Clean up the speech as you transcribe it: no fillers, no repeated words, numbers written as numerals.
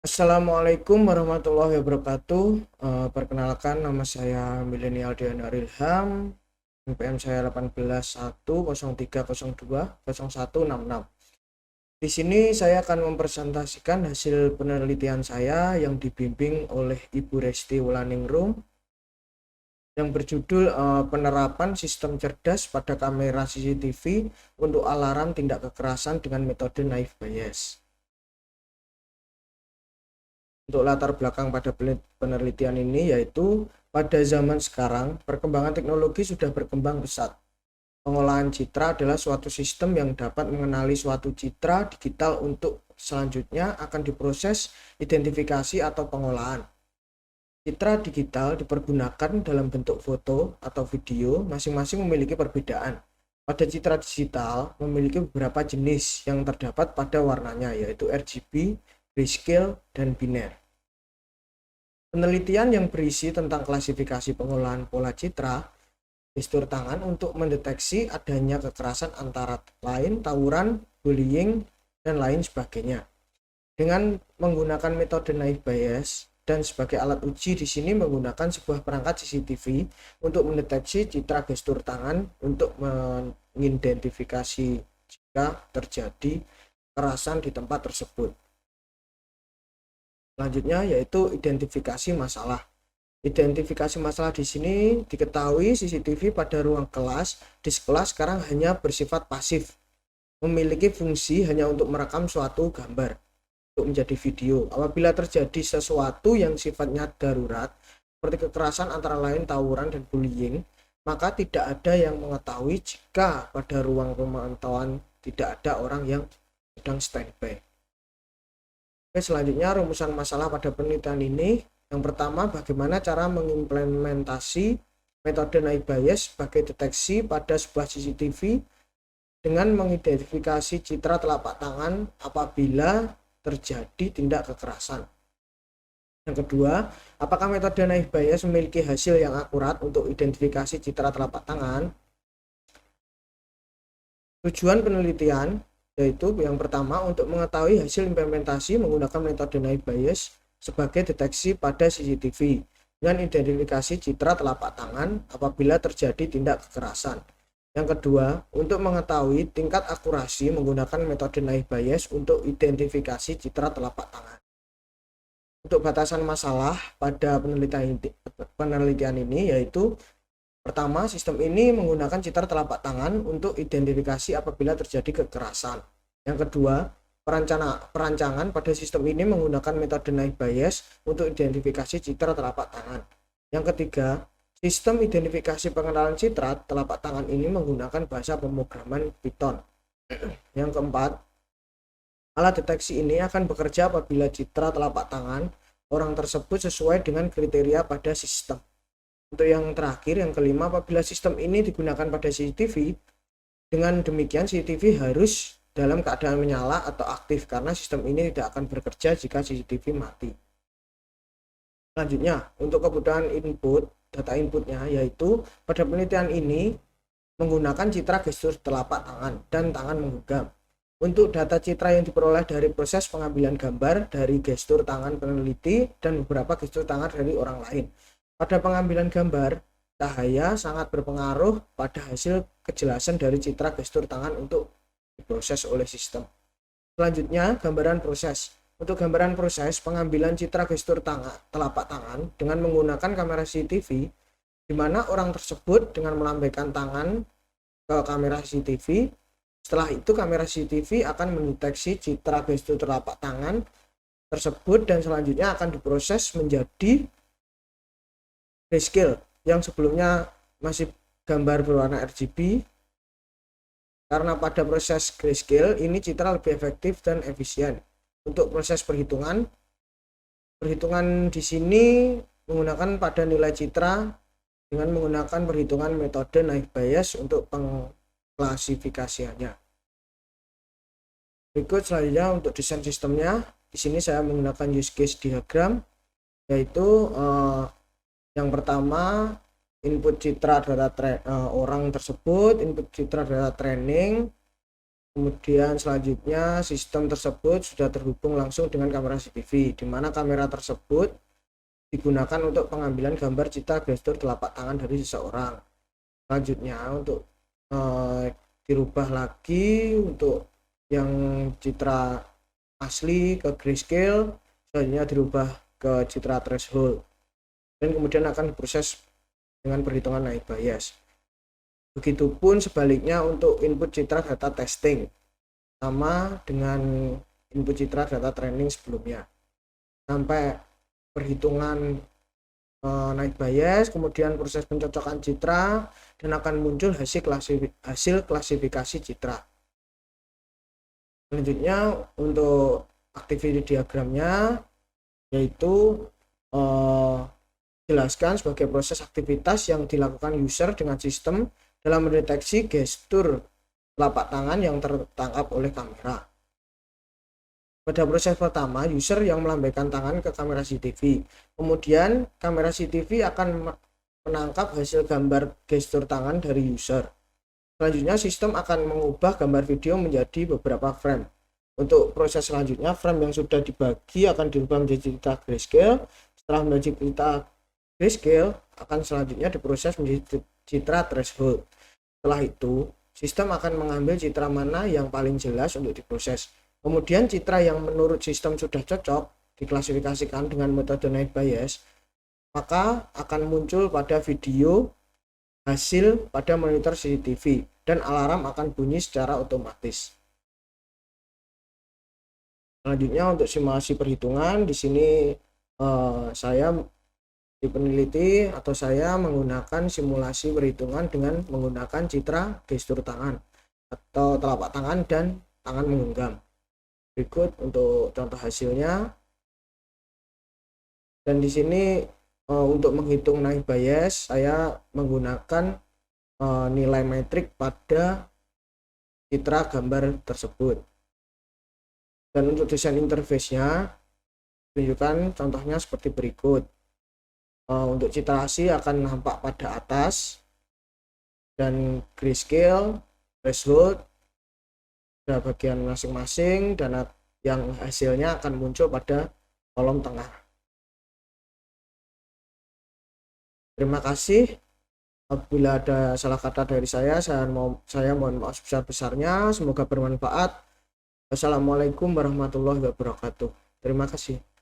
Assalamualaikum warahmatullahi wabarakatuh. Perkenalkan, nama saya Milenial Diana Ilham. NPM saya 18.103020166. Di sini saya akan mempresentasikan hasil penelitian saya yang dibimbing oleh Ibu Resti Wulaningrum yang berjudul penerapan sistem cerdas pada kamera CCTV untuk alarm tindak kekerasan dengan metode naive Bayes. Untuk latar belakang pada penelitian ini yaitu pada zaman sekarang perkembangan teknologi sudah berkembang pesat. Pengolahan citra adalah suatu sistem yang dapat mengenali suatu citra digital untuk selanjutnya akan diproses identifikasi atau pengolahan. Citra digital dipergunakan dalam bentuk foto atau video, masing-masing memiliki perbedaan. Pada citra digital memiliki beberapa jenis yang terdapat pada warnanya, yaitu RGB, grayscale, dan biner. Penelitian yang berisi tentang klasifikasi pengolahan pola citra, gestur tangan untuk mendeteksi adanya kekerasan antara lain tawuran, bullying, dan lain sebagainya. Dengan menggunakan metode naive Bayes dan sebagai alat uji di sini menggunakan sebuah perangkat CCTV untuk mendeteksi citra gestur tangan untuk mengidentifikasi jika terjadi kekerasan di tempat tersebut. Selanjutnya yaitu identifikasi masalah. Identifikasi masalah di sini diketahui CCTV pada ruang kelas di sekolah sekarang hanya bersifat pasif, memiliki fungsi hanya untuk merekam suatu gambar untuk menjadi video. Apabila terjadi sesuatu yang sifatnya darurat seperti kekerasan antara lain tawuran dan bullying, maka tidak ada yang mengetahui jika pada ruang pemantauan tidak ada orang yang sedang standby. Oke, selanjutnya rumusan masalah pada penelitian ini. Yang pertama, bagaimana cara mengimplementasi metode naive Bayes sebagai deteksi pada sebuah CCTV dengan mengidentifikasi citra telapak tangan apabila terjadi tindak kekerasan. Yang kedua, apakah metode naive Bayes memiliki hasil yang akurat untuk identifikasi citra telapak tangan? Tujuan penelitian yaitu yang pertama untuk mengetahui hasil implementasi menggunakan metode naive Bayes sebagai deteksi pada CCTV dengan identifikasi citra telapak tangan apabila terjadi tindak kekerasan. Yang kedua, untuk mengetahui tingkat akurasi menggunakan metode naive Bayes untuk identifikasi citra telapak tangan. Untuk batasan masalah pada penelitian ini yaitu pertama, sistem ini menggunakan citra telapak tangan untuk identifikasi apabila terjadi kekerasan. Yang kedua, perancangan pada sistem ini menggunakan metode naive Bayes untuk identifikasi citra telapak tangan. Yang ketiga, sistem identifikasi pengenalan citra telapak tangan ini menggunakan bahasa pemrograman Python. Yang keempat, alat deteksi ini akan bekerja apabila citra telapak tangan orang tersebut sesuai dengan kriteria pada sistem. Untuk yang terakhir, yang kelima, apabila sistem ini digunakan pada CCTV, dengan demikian CCTV harus dalam keadaan menyala atau aktif karena sistem ini tidak akan bekerja jika CCTV mati. Selanjutnya, untuk kebutuhan data inputnya yaitu pada penelitian ini menggunakan citra gestur telapak tangan dan tangan menggenggam. Untuk data citra yang diperoleh dari proses pengambilan gambar dari gestur tangan peneliti dan beberapa gestur tangan dari orang lain. Pada pengambilan gambar, cahaya sangat berpengaruh pada hasil kejelasan dari citra gestur tangan untuk diproses oleh sistem. Selanjutnya, gambaran proses. Untuk gambaran proses pengambilan citra gestur telapak tangan dengan menggunakan kamera CCTV, di mana orang tersebut dengan melambaikan tangan ke kamera CCTV. Setelah itu kamera CCTV akan mendeteksi citra gestur telapak tangan tersebut dan selanjutnya akan diproses menjadi grayscale yang sebelumnya masih gambar berwarna RGB. Karena pada proses grayscale ini citra lebih efektif dan efisien. Untuk proses perhitungan di sini menggunakan pada nilai citra dengan menggunakan perhitungan metode naive Bayes untuk pengklasifikasiannya. Berikut selanjutnya untuk desain sistemnya. Di sini saya menggunakan use case diagram, yaitu yang pertama input citra data orang tersebut, input citra data training, Kemudian selanjutnya sistem tersebut sudah terhubung langsung dengan kamera CCTV, di mana kamera tersebut digunakan untuk pengambilan gambar citra gestur telapak tangan dari seseorang. Selanjutnya untuk dirubah lagi untuk yang citra asli ke grayscale, selanjutnya dirubah ke citra threshold, dan kemudian akan diproses dengan perhitungan night bias. Begitupun sebaliknya untuk input citra data testing, sama dengan input citra data training sebelumnya, sampai perhitungan night bias, kemudian proses pencocokan citra, dan akan muncul hasil klasifikasi citra. Selanjutnya untuk activity diagramnya, yaitu jelaskan sebagai proses aktivitas yang dilakukan user dengan sistem dalam mendeteksi gestur telapak tangan yang tertangkap oleh kamera. Pada proses pertama, user yang melambaikan tangan ke kamera CCTV. Kemudian, kamera CCTV akan menangkap hasil gambar gestur tangan dari user. Selanjutnya, sistem akan mengubah gambar video menjadi beberapa frame. Untuk proses selanjutnya, frame yang sudah dibagi akan dirubah menjadi citra grayscale. Setelah menjadi citra grayscale, akan selanjutnya diproses menjadi citra threshold. Setelah itu, sistem akan mengambil citra mana yang paling jelas untuk diproses. Kemudian citra yang menurut sistem sudah cocok diklasifikasikan dengan metode night bias, maka akan muncul pada video hasil pada monitor CCTV dan alarm akan bunyi secara otomatis. Selanjutnya untuk simulasi perhitungan, di sini saya peneliti atau saya menggunakan simulasi perhitungan dengan menggunakan citra gestur tangan atau telapak tangan dan tangan menggenggam. Berikut untuk contoh hasilnya. Dan di sini untuk menghitung night bias saya menggunakan nilai metrik pada citra gambar tersebut. Dan untuk desain interface-nya tunjukkan contohnya seperti berikut. Untuk citra asli akan nampak pada atas, dan grayscale, threshold pada bagian masing-masing, dan yang hasilnya akan muncul pada kolom tengah. Terima kasih. Apabila ada salah kata dari saya mohon maaf sebesar-besarnya. Semoga bermanfaat. Wassalamualaikum warahmatullahi wabarakatuh. Terima kasih.